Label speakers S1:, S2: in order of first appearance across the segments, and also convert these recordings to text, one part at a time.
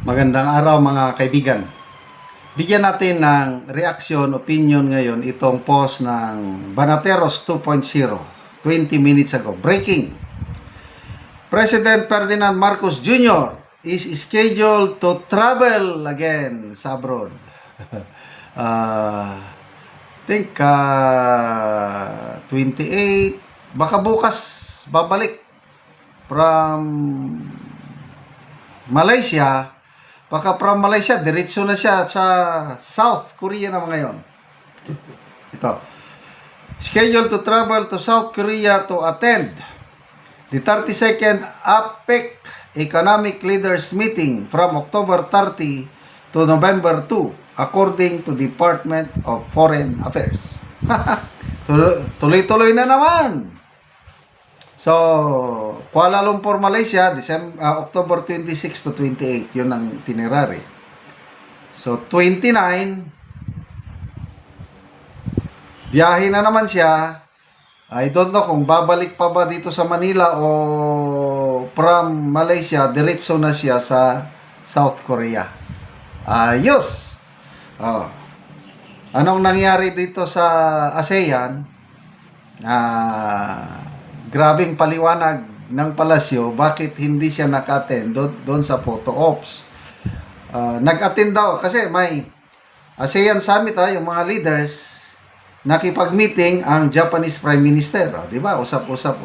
S1: Magandang araw mga kaibigan. Bigyan natin ng reaction, opinion ngayon itong post ng Banateros 2.0, 20 minutes ago. Breaking. President Ferdinand Marcos Jr. is scheduled to travel again sa abroad. Think 28, baka bukas babalik from Malaysia. Baka from Malaysia, diretso na siya sa South Korea naman ngayon. Ito. Scheduled to travel to South Korea to attend the 32nd APEC Economic Leaders Meeting from October 30 to November 2, according to Department of Foreign Affairs. Tuloy-tuloy na naman. So, Kuala Lumpur, Malaysia, October 26 to 28, yun ang itinerary. So, 29, biyahe na naman siya. I don't know kung babalik pa ba dito sa Manila o from Malaysia, diretso na siya sa South Korea. Ayos! Anong nangyari dito sa ASEAN? Grabing paliwanag ng palasyo bakit hindi siya naka-attend doon sa photo ops. Nag-attend daw kasi may ASEAN Summit, yung mga leaders nakipag-meeting ang Japanese Prime Minister, di ba? Usap-usap.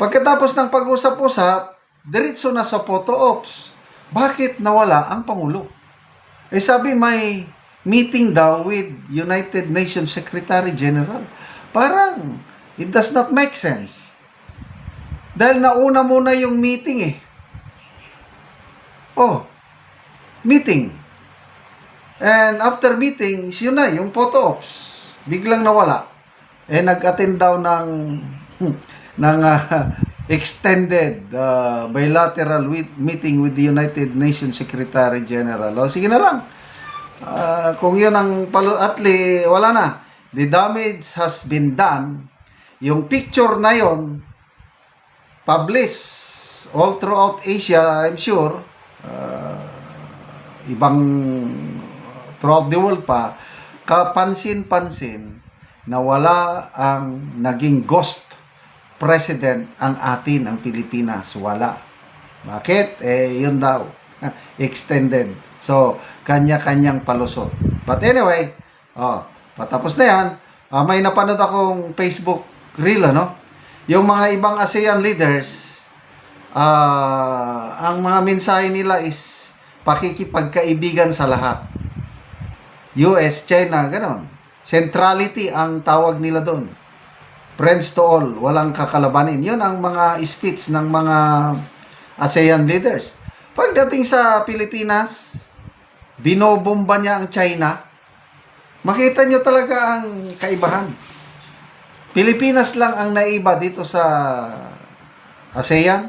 S1: Pagkatapos ng pag-usap-usap, diretso na sa photo ops. Bakit nawala ang Pangulo? Sabi may meeting daw with United Nations Secretary General. Parang it does not make sense. Dahil nauna muna yung meeting meeting. And after meeting, yun na, yung photo ops. Biglang nawala. Nag-attend daw ng extended bilateral meeting with the United Nations Secretary General. Sige na lang. Kung yun ang wala na. The damage has been done. Yung picture na yon published all throughout Asia, I'm sure, ibang throughout the world pa, kapansin-pansin na wala ang naging ghost president ang atin, ang Pilipinas. Wala. Bakit? Yun daw. Extended. So, kanya-kanyang palusot. But anyway, patapos na yan. May napanood akong Facebook reel, yung mga ibang ASEAN leaders, ang mga mensahe nila is pakikipagkaibigan sa lahat. US, China, ganon. Centrality ang tawag nila doon. Friends to all, walang kakalabanin. Yun ang mga speech ng mga ASEAN leaders. Pagdating sa Pilipinas, binobomba niya ang China. Makita nyo talaga ang kaibahan. Pilipinas lang ang naiba dito sa ASEAN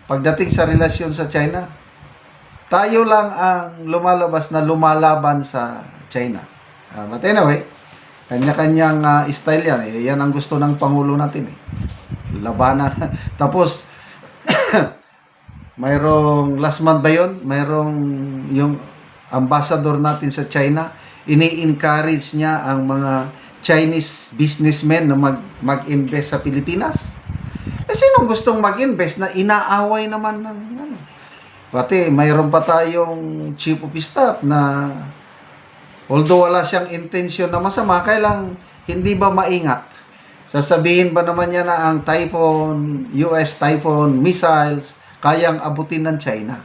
S1: pagdating sa relasyon sa China. Tayo lang ang lumalabas na lumalaban sa China. But anyway, kanya-kanyang style yan. Yan ang gusto ng Pangulo natin. Labanan. Tapos, mayroong last month ba yun? Mayroong yung ambassador natin sa China, ini-encourage niya ang mga Chinese businessmen na mag-invest sa Pilipinas. Sinong gustong mag-invest na inaaway naman ng Pati mayroon pa tayong chief of staff na although wala siyang intention na masama, kailang hindi ba maingat? Sasabihin ba naman niya na ang Typhoon, US Typhoon missiles kayang abutin ng China?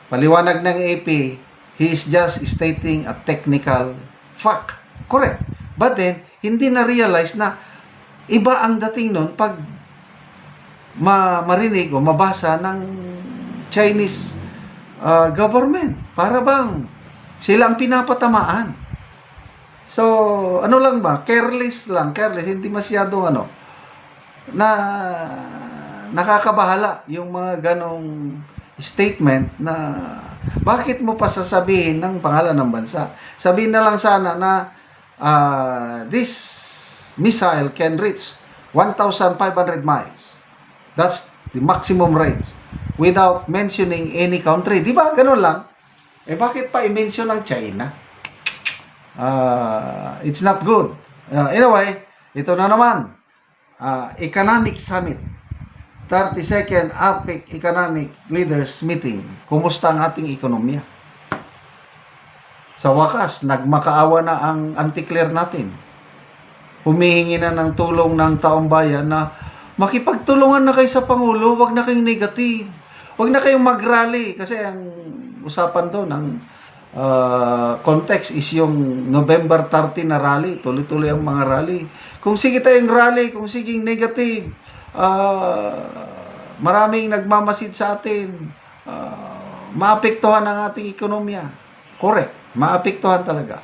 S1: Paliwanag ng AP, he is just stating a technical fact. Correct. But then, hindi na-realize na iba ang dating nun pag marinig o mabasa ng Chinese government. Para bang sila ang pinapatamaan. So, ano lang ba? Careless. Hindi masyado na nakakabahala yung mga ganong statement na bakit mo pa sasabihin ng pangalan ng bansa? Sabihin na lang sana na this missile can reach 1,500 miles. That's the maximum range. without mentioning any country. Di ba? Ganun lang. Bakit pa i-mention ang China? It's not good. Anyway, ito na naman. Economic Summit. 32nd APEC Economic Leaders Meeting. Kumusta ang ating ekonomiya? Sa wakas, nagmakaawa na ang antikler natin. Humihingi na ng tulong ng taong bayan na makipagtulungan na kayo sa Pangulo, wag na kayong negative. Wag na kayong mag-rally. Kasi ang usapan doon, ang context is yung November 30 na rally. Tuloy-tuloy ang mga rally. Kung sige tayong rally, kung siging negative, maraming nagmamasid sa atin, maapektuhan ang ating ekonomiya. Correct. Maapektuhan talaga.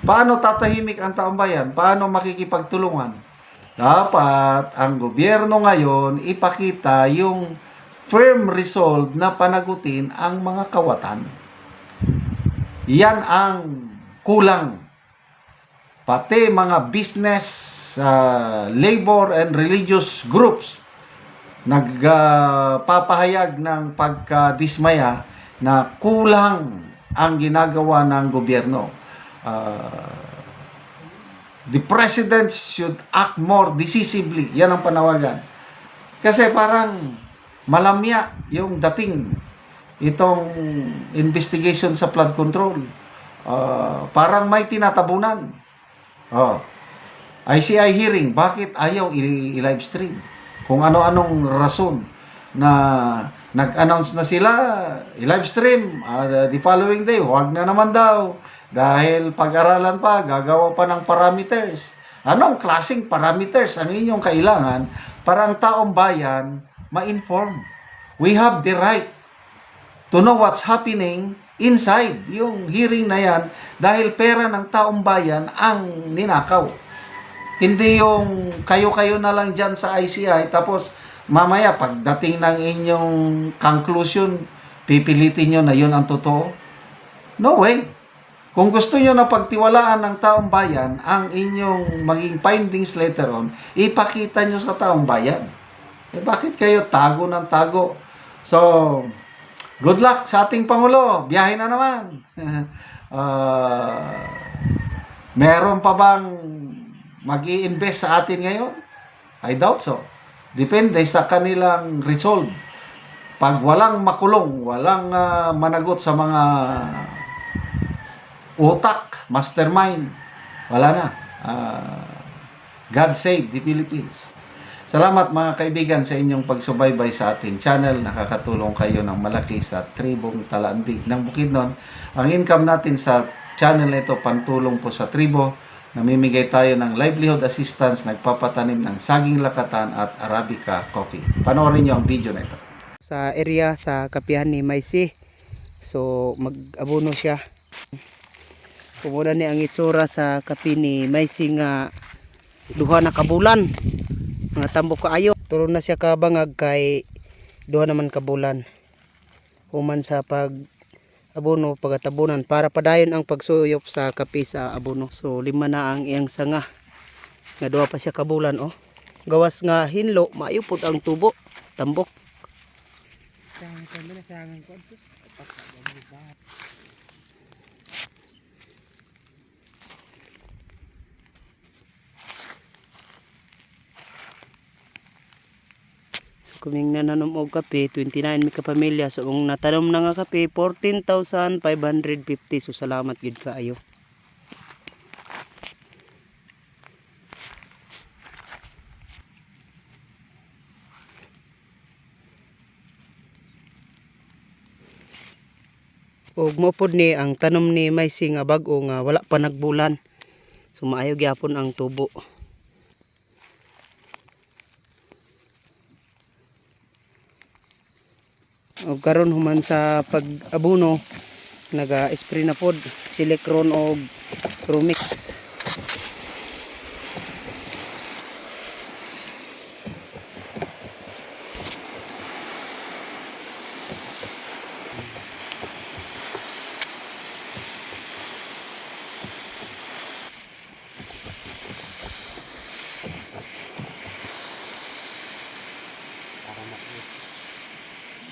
S1: Paano tatahimik ang taong bayan? Paano makikipagtulungan? Dapat ang gobyerno ngayon ipakita yung firm resolve na panagutin ang mga kawatan. Yan ang kulang. Pati mga business, labor and religious groups nagpapahayag ng pagkadismaya na kulang ang ginagawa ng gobyerno. The president should act more decisively. Yan ang panawagan. Kasi parang malamya yung dating itong investigation sa flood control. Parang may tinatabunan. ICI hearing, bakit ayaw i-live stream? Kung ano-anong rason na nag-announce na sila, i-live stream, the following day, huwag na naman daw. Dahil pag-aralan pa, gagawa pa ng parameters. Anong klaseng parameters ang inyong kailangan para ang taong bayan ma-inform? We have the right to know what's happening inside yung hearing na yan dahil pera ng taong bayan ang ninakaw. Hindi yung kayo-kayo na lang dyan sa ICI tapos mamaya pagdating ng inyong conclusion, pipilitin nyo na yun ang totoo. No way. Kung gusto nyo na pagtiwalaan ng taong bayan ang inyong maging findings later on, ipakita nyo sa taong bayan. Bakit kayo tago ng tago? So, good luck sa ating Pangulo. Biyahe na naman. Meron pa bang mag-i-invest sa atin ngayon? I doubt so. Depende sa kanilang resolve. Pag walang makulong, walang managot sa mga utak, mastermind, wala na. God save the Philippines. Salamat mga kaibigan sa inyong pagsubaybay sa ating channel. Nakakatulong kayo ng malaki sa tribong Talaandig ng Bukidnon. Ang income natin sa channel na ito, pantulong po sa tribo. Namimigay tayo ng livelihood assistance, nagpapatanim ng saging lakatan at Arabica coffee. Panoorin nyo ang video na ito.
S2: Sa area sa kapihan ni Maisi. So mag-abono siya. Kumuna ni ang itsura sa kapi ni Maisi nga duha na kabulan. Mga tambok kaayo. Turo na siya kabangag kay duha naman kabulan. Human sa pag abono pagatabunan para padayon ang pagsuyop sa kapi sa abono. So 5 na ang iyang sanga. Nga duha pa siya kabulan oh. Gawas nga hinlo maayupod ang tubo, tambok. Kuming nananom og kape 29 mi ka pamilya, so kung natanom na nga kape 14,550. So salamat gid kaayo. Og mo pod ni ang tanom ni Maisi nga bag-o nga wala pa nagbulan. So maayo gyapon ang tubo. O karon human sa pag-abono naga-spray na pod Silicron og Promix.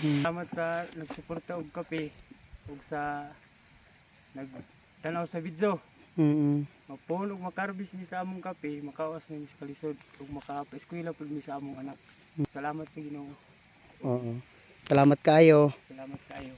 S3: Salamat sa nagsuporta og kape ug sa nagtanaw sa video. Mapulog makarbis mi sa among kape, makawas na mi sa kalisod ug makapaeskwela pud mi sa among anak. Salamat sa Ginoo.
S2: Oo. Salamat kayo.
S3: Salamat kayo.